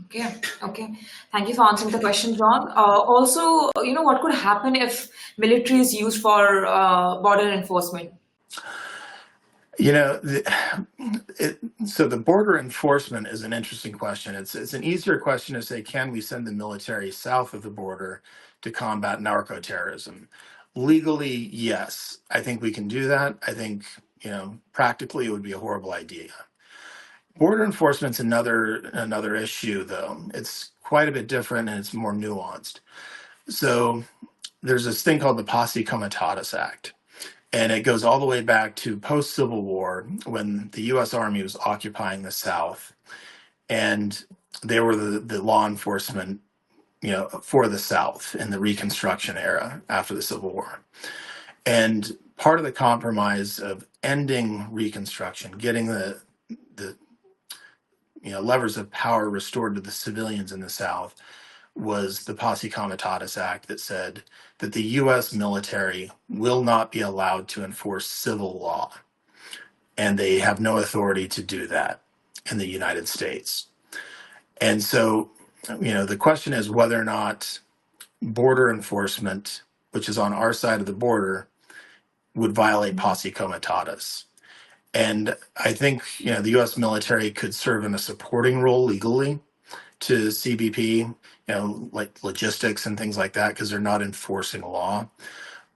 Okay, okay. Thank you for answering the question, John. Also, what could happen if military is used for border enforcement? You know, so the border enforcement is an interesting question. It's an easier question to say, can we send the military south of the border to combat narco-terrorism? Legally, yes, I think we can do that. I think, practically it would be a horrible idea. Border enforcement's another issue, though. It's quite a bit different and it's more nuanced. So there's this thing called the Posse Comitatus Act. And it goes all the way back to post-Civil War when the U.S. Army was occupying the South, and they were the law enforcement, for the South in the Reconstruction era after the Civil War. And part of the compromise of ending Reconstruction, getting the levers of power restored to the civilians in the South, was the Posse Comitatus Act that said that the U.S. military will not be allowed to enforce civil law, and they have no authority to do that in the United States. And so, the question is whether or not border enforcement, which is on our side of the border, would violate Posse Comitatus. And I think, the U.S. military could serve in a supporting role legally to CBP, like logistics and things like that, because they're not enforcing law.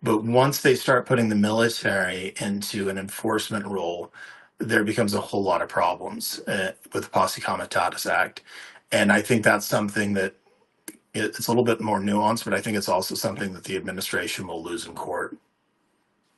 But once they start putting the military into an enforcement role, there becomes a whole lot of problems with the Posse Comitatus Act. And I think that's something that it's a little bit more nuanced, but I think it's also something that the administration will lose in court.